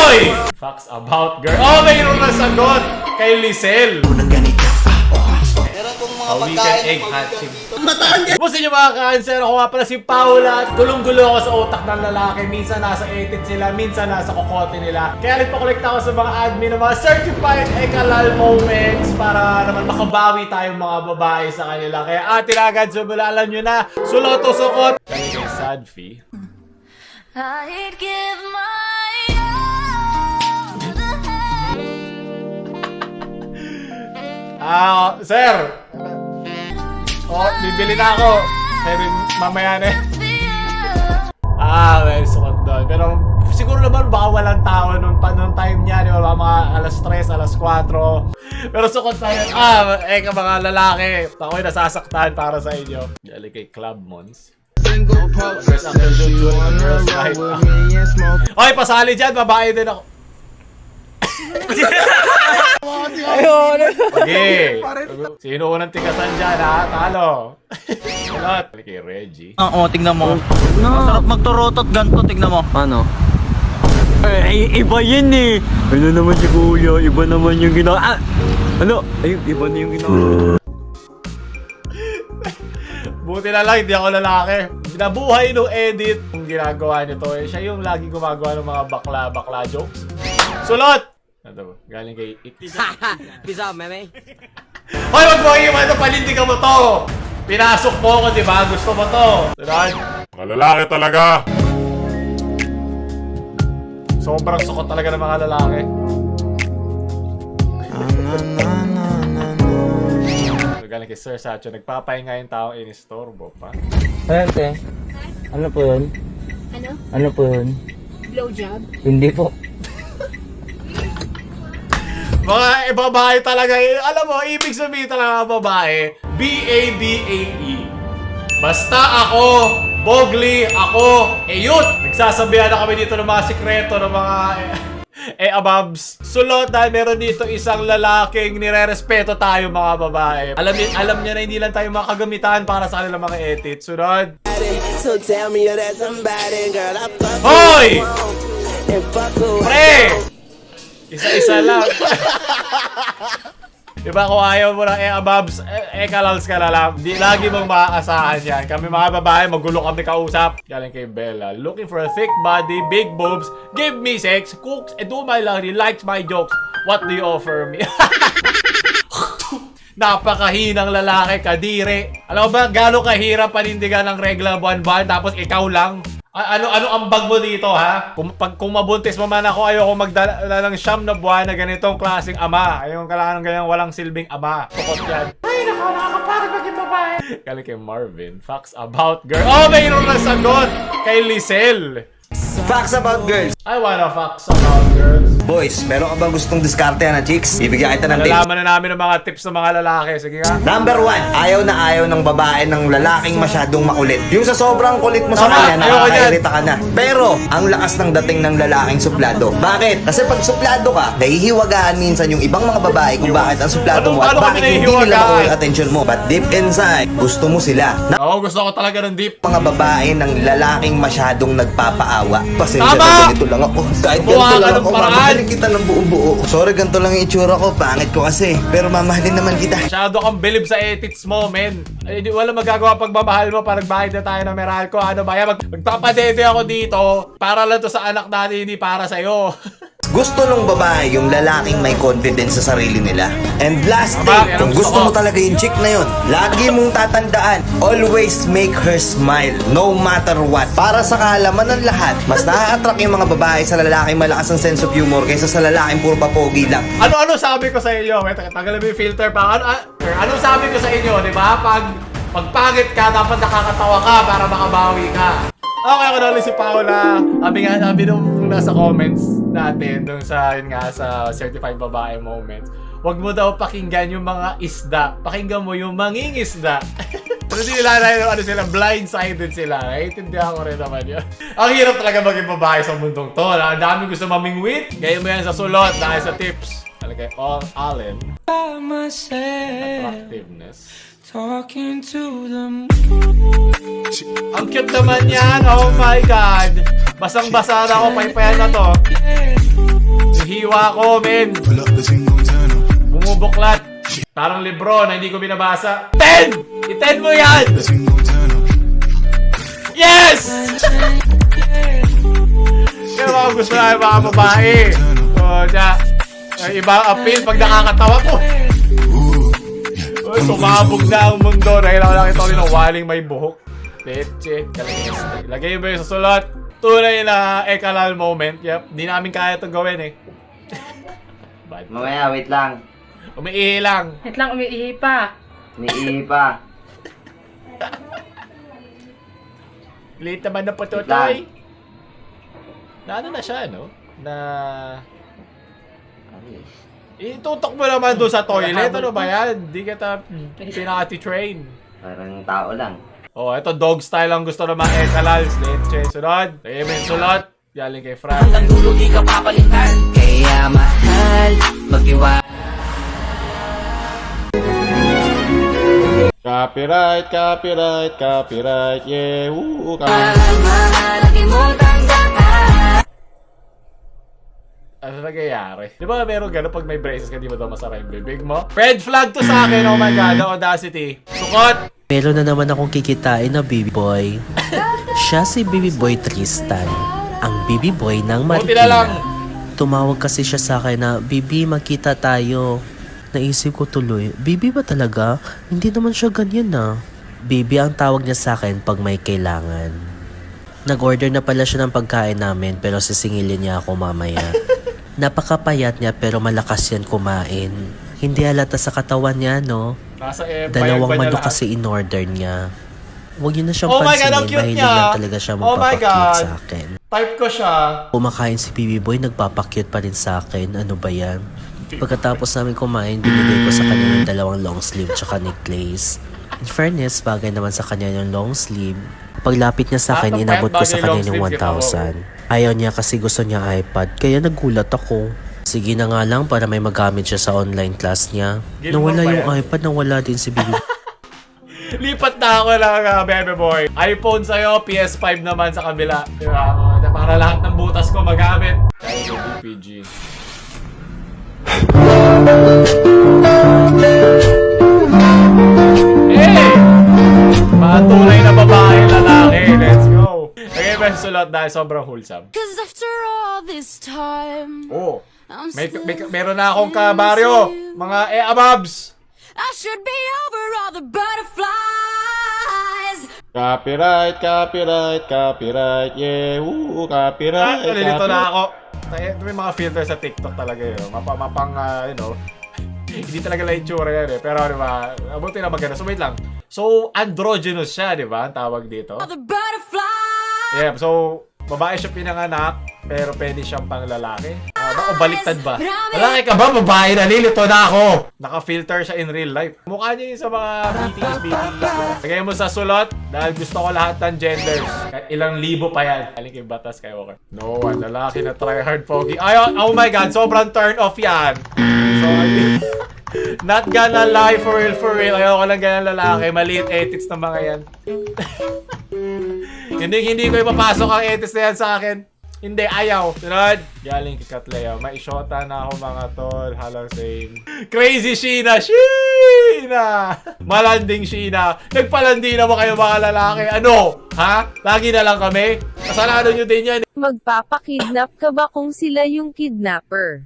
Hoy! Facts about girl. Oh, mayroon na sagot kay Lisel. Meron pong mga Weekend pagkain egg na hatching. dito. Kumusta nyo mga ka-cancer? Ako nga pala si Paula. Gulong-gulo ako sa utak ng lalaki. Minsan nasa edit sila, minsan nasa kokote nila. Kaya nagpakolekta ako sa mga admin ng mga certified ekalal moments para naman makabawi tayong mga babae sa kanila. Kaya atin agad, sumula alam nyo na, suloto sukot. Kaya kay Sadfi. I'd give my Sir! Oh, bibili na ako. Pero mamaya na. Well, sukot doon. Pero siguro naman baka walang tao noong time niya, di ba? Mga alas 3, alas 4. Pero sukot na yun. Mga lalaki. Ako'y nasasaktan para sa inyo. Dali kay Club Mons. Oy, pasali dyan. Babae din ako. Ayun. Okay. Sino unang tikasan dyan, ha? Talo. Salot. Dali kay Reggie. Tignan mo. Masarap magturotot ganito, tignan mo. Ano? Iba yun eh. Ano naman si kuya, iba naman yung ginawa. Ano? Ay, iba na yung ginawa. Buti na lang, hindi ako lalaki. Binabuhay nung edit. Kung ginagawa nyo to, siya yung lagi gumagawa ng mga bakla-bakla jokes. Sulot! Ito, galing kay Pisa, meme. Hoy, wag mo iwan ito, palindigan mo to! Pinasok mo ko, di ba? Gusto mo to. Sulot! Mga lalaki talaga! Sobrang sukot talaga ng mga lalaki. Galing kay Sir Sacho, nagpapahinga yung tao inistorbo pa. Ate, ano po yun? Ano? Ano po yun? Blowjob? Hindi po. Mga babae talaga, alam mo, ibig sabihin talaga ng babae, B-A-B-A-E. Basta ako, Bogli, ako, Eyut! Nagsasabihan na kami dito ng mga sikreto ng mga ababs. Sulot dahil meron dito isang lalaking nirerespeto tayo mga babae. Alam niya na hindi lang tayo makagamitan para sa kanilang mga edit. Sunod. So tell me you're that somebody, girl. I fuck Hoy! and fuck who Pre! Isa-isa lang. Diba kung ayaw mo ng ababs, ekalals ka na lang. Di lagi mong maaasahan yan. Kami mga babae, magulo kami kausap. Galing kay Bella. Looking for a thick body, big boobs, give me sex, cooks, and do my laundry, likes my jokes. What do you offer me? Napakahinang lalaki, kadiri. Alam mo ba, gano'ng kahirap panindigan ng regla buwan-buwan, tapos ikaw lang? Ano ambag mo dito, ha? Kung mabuntis mo man ako, ayoko magdala ng siyam na buwan na ganitong klaseng ama. Ayoko kailangan ng ganyang walang silbing ama. Tukot yan. Ay, nakakapagod maging babae. Galing kay Marvin. Facts about girl. Oh, mayroon na sagot kay Lisel. Facts about girls. I wanna facts about girls. Boys, meron ka bang gustong diskarte na chicks? Bibigyan kita ng tips. Nalalaman na namin ng mga tips ng mga lalaki. Sige nga. Number 1, ayaw na ayaw ng babae ng lalaking masyadong makulit. Yung sa sobrang kulit mo sa Tama, kanya, ayoko nakakairita ka na. Pero, ang lakas ng dating ng lalaking suplado. Bakit? Kasi pag suplado ka, nahihiwagaan minsan yung ibang mga babae kung bakit ang suplado mo at Paano bakit kami hindi nila nahihiwagaan? makuha yung attention mo. But deep inside, gusto mo sila. Na Oo, gusto ko talaga ng deep. mga babae ng lalaking masyadong nagpapaawa. Pasensya Tama! na ganito lang ako. Kahit Gumawa ganito ka lang ng ako, paraan. mamahalin kita ng buong buo. Sorry, ganito lang yung itsura ko. Pangit ko kasi. Pero mamahalin naman kita. Masyado kang bilib sa edits mo, men. Ay, wala magagawa pag mamahal mo para nagbayad na tayo ng Meralco. Ano ba yan? Magpapadede ako dito para lang to sa anak natin, hindi para sa'yo. Gusto nung babae yung lalaking may confidence sa sarili nila. And last Tama, thing, yan ang kung gusto gusto mo ko. talaga yung chick na yun, lagi mong tatandaan, always make her smile, no matter what. Para sa kaalaman ng lahat, mas nakaka-attract yung mga babae sa lalaking malakas ang sense of humor kaysa sa lalaking puro papogi lang. Ano sabi ko sa inyo? Wait, tanggalin mo yung filter pa. Ano sabi ko sa inyo, di ba? Pag pangit ka, dapat nakakatawa ka para makabawi ka. Okay, ako na ulit si Paula. Sabi nung nasa comments natin, nung sa, yun nga, sa Certified Babae Moments, wag mo daw pakinggan yung mga isda. Pakinggan mo yung mangingisda. Pero hindi nila ano sila, blindsided sila. Naiintindihan ko rin naman yun. Ang hirap talaga maging babae sa mundong to. Ang dami gusto mamingwit. Gaya mo yan sa sulot dahil sa tips. Talaga, Allen. Attractiveness. Talking to them. Ang cute naman yan. Oh my God. Basang-basa na ako. Paypayan na to. Hinihiwa ko, men. Bumubuklat. Parang libro na hindi ko binabasa. 10! I-10 mo yan! Yes! Kaya mga gusto na yung mga babae. O, siya. Iba appeal pag nakakatawa ko. Sumabog na ang mundo. Nahilaw lang ito ng waling may buhok. Leche. Lagay mo yung susulot. Tunay na ekalal moment. Yep. Di namin kaya itong gawin eh. Mamaya, wait lang. Umiihi lang. Wait lang, umiihi pa. Umiihi pa. Late naman na patutoy. Na ano na siya, no? Na... Itutok mo naman doon sa toilet. Ano ba yan? Di kita pinaka-train. Parang tao lang. Oh, ito dog style ang gusto naman ekalals. Leche. Sunod. Kaya may sulot. Galing kay Frank. Kaya mahal, maghiwa. Copyright, copyright, copyright. Yeah, Ano nangyayari? Di ba meron gano'n pag may braces ka, di ba daw masara yung bibig mo? Red flag to sa akin, oh my god, the audacity. Sukot! Meron na naman akong kikitain na baby boy. Siya si baby boy Tristan, ang baby boy ng Buti na lang. Marikina. Tumawag kasi siya sa akin na, Bibi, magkita tayo. Naisip ko tuloy, Bibi ba talaga? Hindi naman siya ganyan na. Bibi ang tawag niya sa akin pag may kailangan. Nag-order na pala siya ng pagkain namin pero sisingilin niya ako mamaya. Napakapayat niya pero malakas yan kumain. Hindi halata sa katawan niya, no? Nasa bayag Dalawang ba niya manok lahat? kasi in-order niya. Huwag niyo na siyang Oh my God, ang pansinin. cute Mahilig niya. lang talaga siya Oh my magpapakute God. sa akin. Type ko siya. Kumakain si Baby Boy, nagpapakute pa rin sa akin. Ano ba yan? Pagkatapos namin kumain, binigay ko sa kanya yung dalawang long sleeve tsaka necklace. In fairness, bagay naman sa kanya yung long sleeve. Paglapit niya sa akin, Ito, inabot ko bagay sa kanya long yung sleeve, 1,000. Ayaw niya kasi gusto niya iPad, kaya nagulat ako. Sige na nga lang para may magamit siya sa online class niya. Gilmore Nawala ba yung yan? iPad, nawala din si Baby Lipat na ako lang, baby boy. iPhone sa'yo, PS5 naman sa kabila. Diba? Para lahat ng butas ko magamit. Kaya yung PG. Hey! Mga tunay na babae, lalaki. Let's go. Okay, best sulot dahil sobrang wholesome. Cause after all this time, Oh, I'm meron na akong kabaryo. Mga ababs. I should be over all the butterflies. Copyright, copyright, copyright, yeah, copyright. Nalilito na ako. May mga filter sa TikTok talaga yun. Mapang, you know, hindi talaga lang itsura yan eh. Pero, di ba, abuti na maganda. So, wait lang. So, androgynous siya, di ba? Ang tawag dito. All the butterflies. Yeah, so, babae siya pinanganak, pero pwede siyang pang lalaki. O baliktad ba? Lalaki ka ba? Babae, nalilito na ako! Naka-filter siya in real life. Mukha niya yung sa mga BTS. Lagay mo sa sulot, dahil gusto ko lahat ng genders. Kahit ilang libo pa yan. Galing kay Batas kay Walker. No, lalaki na tryhard pogi. Ay, oh my god, sobrang turn off yan. So, not gonna lie, for real. Ayoko lang ganyan lalaki. Maliit edits ng mga yan. Hindi ko ipapasok ang edits na yan sa akin. Hindi, ayaw. Sunod. Galing kay Katlea. May isyota na ako mga tol. Halang same. Crazy Sheena. Sheena! Malanding Sheena. Nagpalandi na ba kayo mga lalaki? Ano? Ha? Lagi na lang kami? Kasalanan nyo din yan. Magpapakidnap ka ba kung sila yung kidnapper?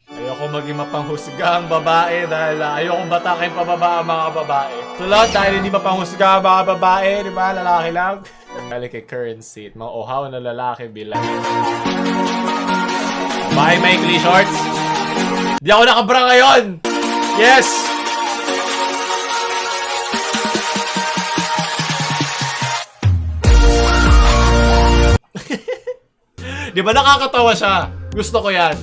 Ayoko maging mapanghusga ang babae dahil ayokong batakin pababa ang mga babae. Tulad dahil hindi mapanghusga ang mga babae, di ba? Lalaki lang. Galing kay currency. Mga ohaw na lalaki bilang. Bye, maikli shorts. Di ako nakabra ngayon. Yes! Di ba nakakatawa siya? Gusto ko yan.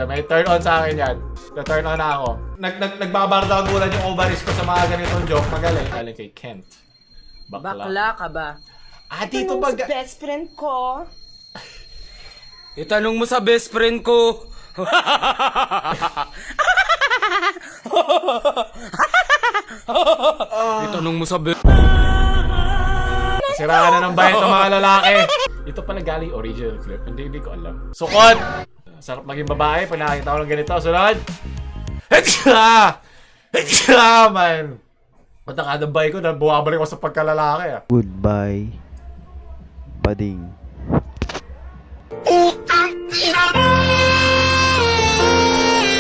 May turn on sa akin yan. Na-turn on na ako. Nagbabardagulan yung ovaries ko sa mga ganitong joke. Magaling. Galing kay Kent. Bakla ka ba? Ah, dito ba? Best friend ko. Itanong mo sa best friend ko. Itanong mo sa best... Kasi Siraan na ng bayad ng mga lalaki. Ito pala galing original clip. Hindi ko alam. Sukot! Sarap maging babae pag nakakita ko ng ganito. Sunod! Man! Ba't nakadambay ko na buwabalik ko sa pagkalalaki ah. Goodbye, bading.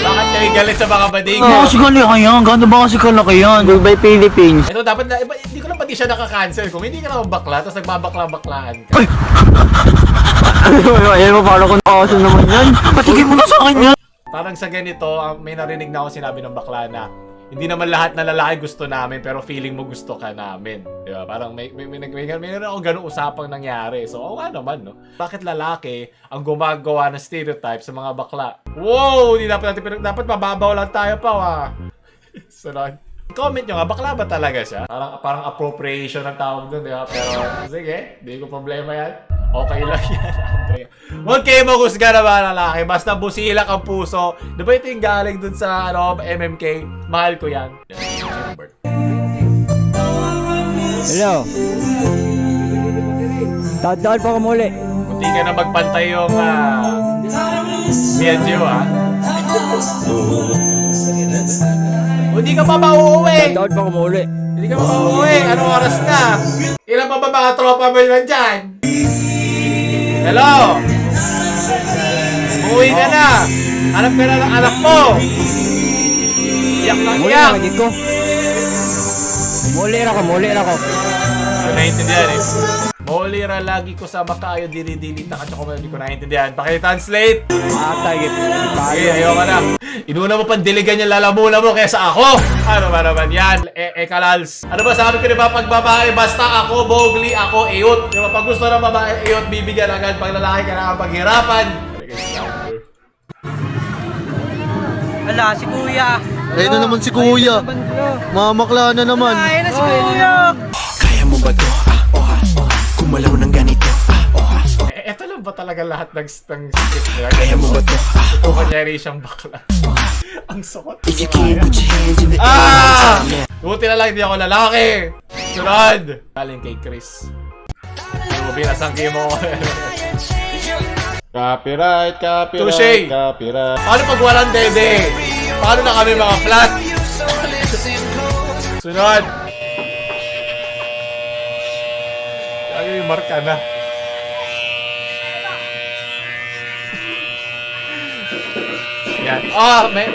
Bakit kayo galit sa mga bading? Kasi kalaki yan. Gano'n ba kasi kalaki yan? Goodbye, Philippines. Ito dapat na, hindi ko lang pati siya nakaka-cancel. Kung hindi ka naman bakla, tapos nagbabakla-baklaan ka. Ayan mo, parang kung nakakaso naman yan. Patigil mo na sa akin yan. Parang sa ganito, may narinig na ako sinabi ng bakla na hindi naman lahat na lalaki gusto namin pero feeling mo gusto ka namin. Di ba? Parang may ako ganung usapang nangyari. So, oo nga naman, no? Bakit lalaki ang gumagawa ng stereotype sa mga bakla? Wow! Hindi dapat natin dapat mababaw lang tayo pa, wa. Sunod. Comment nyo nga, bakla ba talaga siya? Parang appropriation ang tawag doon, di ba? Pero, sige, hindi ko problema yan. Okay lang yan, Andrea. Huwag kayo maghusga na ba lalaki, basta busilak ang puso. Di ba ito yung galing dun sa MMK? Mahal ko yan. Hello. Tadaan pa ka muli. Hindi ka na magpantay yung medyo Hindi ka pa mauuwi. Tadaan pa ka muli. Hindi ka pa mauuwi. Anong oras na? Ilan pa ba mga tropa mo yun dyan? Hello? Umuwi ka na. Hanap ka na ng anak mo. Iyak na iyak. ko. Muli na ko. Hindi ko naiintindihan eh. Maulira lagi ko sa makaayo dili-dilit na katsa ko hindi ko naiintindihan. Pakitranslate. Tagit. Sige, ayoko na. Inuna mo pang diligan yung lalamuna mo kesa ako. Ano ba naman yan? Kalals. Ano ba sabi ko diba pag babae, basta ako, bogli, ako, iyot. Diba pag gusto ng babae, iyot, bibigyan agad. Pag lalaki ka na paghirapan. Ala, si Kuya. Ayun na naman si Kuya. Mamakla na naman. Ayun na si Kuya. Kaya mo ba to? Kumalaw ng ganito. Eto lang ba talaga lahat ng skit nila? Kaya mo ba to? Ito kanyari siyang bakla. Ang sukot. If you can't put your hands in the Buti na lang hindi ako lalaki. Sunod! Galing kay Chris. Binasangki mo. Copyright, Touche. copyright. Paano pag walang dede? Paano na kami mga flat? Sunod! Kaya yung marka na. Yan. May...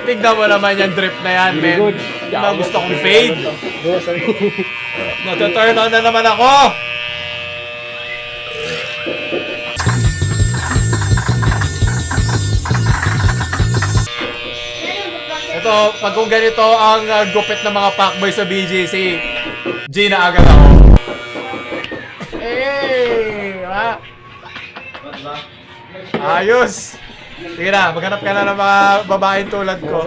Tignan mo naman yung drip na yan, men. Hindi ba gusto kong fade? Nag-turn on na naman ako! Ito, pag kung ganito ang gupit ng mga fuckboy sa BGC, G na agad ako. Ayos! Sige na, maghanap ka na ng mga babaeng tulad ko.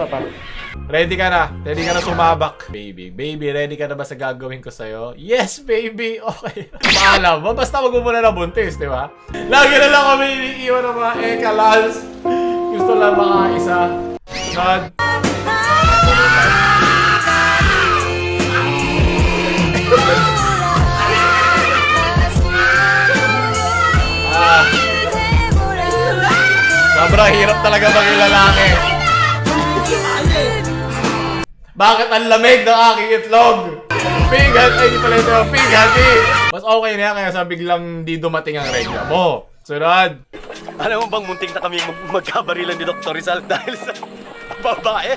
Ready ka na? Ready ka na sumabak? Baby, ready ka na ba sa gagawin ko sa'yo? Yes, baby! Okay. Paalam mo, basta wag mo muna na buntis, di ba? Lagi na lang kami iniiwan ng mga ekalals. Gusto lang mga isa. God. Sobrang hirap talaga maging lalaki. Bakit ang lamig ng aking itlog? Pigat, ay di pala ito, pigati. Mas okay na yan kaya sa biglang di dumating ang regla mo. Sunod. Alam mo bang muntik na kami magkabarilan ni Dr. Rizal dahil sa babae?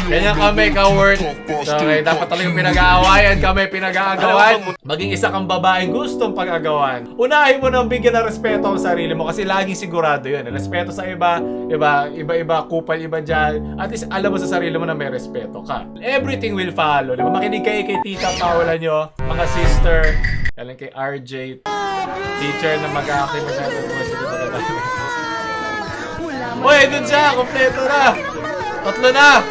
Ganyan kami ka-word. So, okay, dapat talagang pinag-aawayan kami, pinag-aagawan. Maging isa kang babaeng gustong pag-agawan. Unahin mo nang bigyan ng respeto ang sarili mo kasi laging sigurado yun. Respeto sa iba, iba-iba, kupal iba dyan. At least alam mo sa sarili mo na may respeto ka. Everything will follow. Diba? Makinig kayo kay Tita Paula nyo, mga sister, kailan kay RJ, teacher na mag-aakit mo sa Uy, dun siya! Kompleto na! Tatlo na!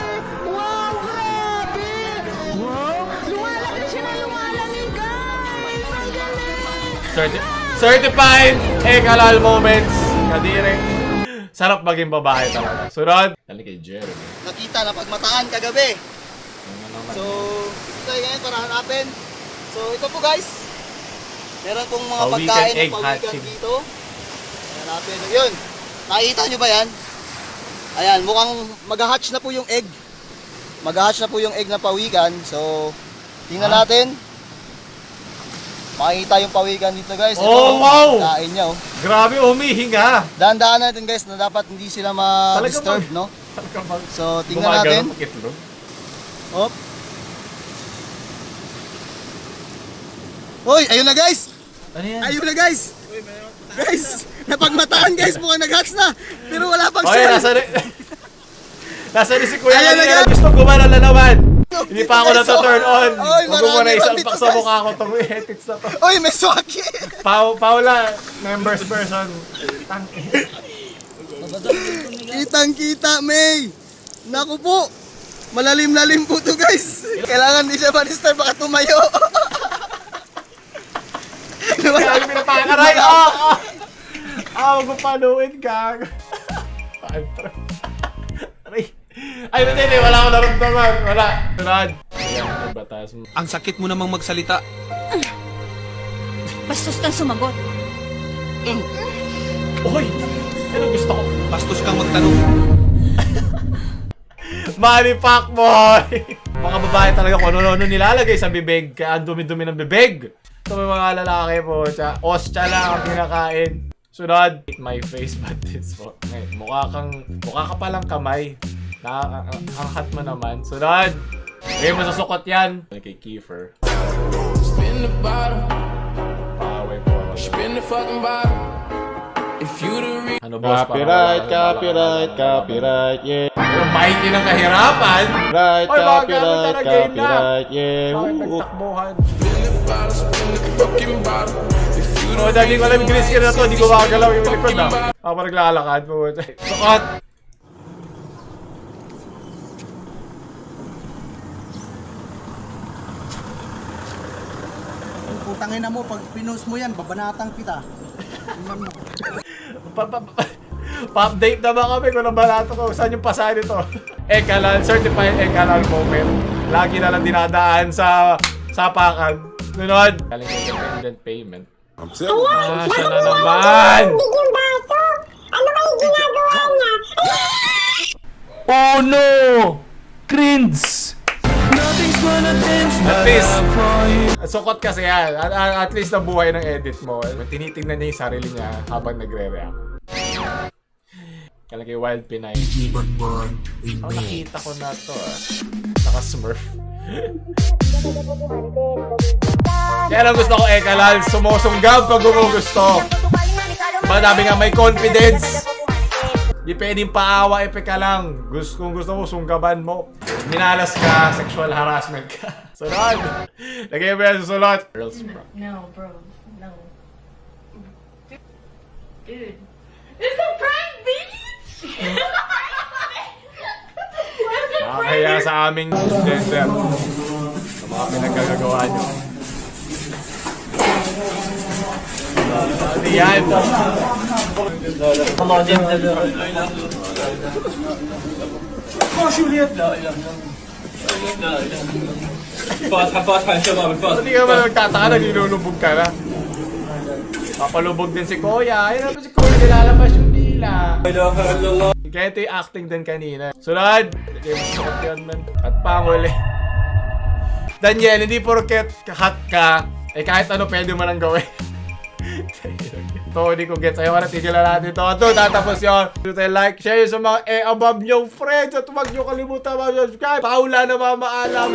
Certified Ekalal Moments! Kadire. Sarap maging babae talaga. Sunod. Dali kay Jeremy. Nakita na pagmataan kagabi. So, ito ay ngayon para hanapin. So, ito po guys. Meron pong mga Pawikan pagkain egg ng pawikan hatching. dito. Ayan natin. Yun. Nakikita nyo ba yan? Ayan, mukhang mag-hatch na po yung egg. Mag-hatch na po yung egg na pawikan. So, tingnan natin. Makikita yung pawikan dito guys. Oh, wow! Kain niya oh. Grabe, humihinga. Dahan-dahan natin guys na dapat hindi sila ma-disturb, no? Talaga bang So, tingnan natin. gumagano pag itlog? Hop. Hoy, ayun na guys! Ano yan? Ayun na guys! Guys, napagmataan guys, mukhang nag-hatch na. Pero wala pang Oy, shell. nasa ni si Kuya Ayan na, kanina, guys. gusto gumana na naman. Hindi pa ako na-turn on. Oy, Huwag mo na marami isang pa pak dito, sa guys. mukha ko itong edits na to. Oy, may swaki! Paula, members person. Kitang-kita, May! Naku po! Malalim-lalim po to guys. Kailangan di siya ma-disturb, baka tumayo. Kaya pinapakaray. Huwag mo panuin ka. Aray. Ay, hindi. Wala akong naramdaman. Wala. Tunad. Ayan, batas mo. Ang sakit mo namang magsalita. Bastos kang sumagot. Uy! Ano gusto ko? Bastos kang magtanong. Money pack boy! Mga babae talaga kung ano-ano nilalagay sa bibig. Kaya ang dumi-dumi ng bibig. Ito may mga lalaki po. Ostya lang ang kinakain. Sunod. Eat my face but this one. Ngayon, mukha ka palang kamay. Nakakanghat mo naman. Sunod. Ngayon masusukot yan. Kay Kiefer. Spin the bottom. Paaway po. Spin the fucking bottom. If you the Ano boss? Copyright, yeah. Yung mighty ng kahirapan. Right, Oy, mga gamit na game na. yeah. Bakit nagtakbuhan? fucking bottom. Oh, dahil ko alam yung green screen na to, hindi ko makagalaw yung likod na. Ako pa naglalakad po. Sukot! Putangin na mo, pag pinost mo yan, babanatang kita. Pa-update naman kami kung nabalato ko. Saan yung pasahan nito? Ekalan, certified Ekalan moment. Lagi na lang dinadaan sa sapakan. Sunod! Galing independent payment. Siya na naman! Oh no! Cringe! At least, sukot kasi yan. At least nabuhay ng edit mo. Tinitingnan niya yung sarili niya habang nagre-react. Kaya kay Wild Pinay. Oh, nakita ko na to Naka-smurf. Kaya lang gusto ko Ekalal, sumusunggab pag gumugusto. Madami nga may confidence. Di pwedeng paawa, ka lang. Kung gusto mo, sunggaban mo. Minalas ka, sexual harassment ka. Sunod! Lagay mo yan sa sulot. Girls, bro. No, bro. No. Dude. It's a prank, bitch! Nakakaya sa aming gender. Sa mga pinagkagagawa nyo. Ano yan? Hindi ka ba nagtataka na nilulubog ka na? Papalubog din si Kuya. Ayun naman si Kuya, nilalabas yung dila. Kaya ito yung acting din kanina. Sunod! Lagay mo sa kot yun, man. At panguli. Daniel, hindi porket hot ka, eh kahit ano pwede mo nang gawin. Ito, hindi ko get sa'yo. Tigil na natin ito. Ito, tatapos yun. Like, share sa mga above nyong friends. At huwag nyo kalimutan mag-subscribe. Paula na mamaalam.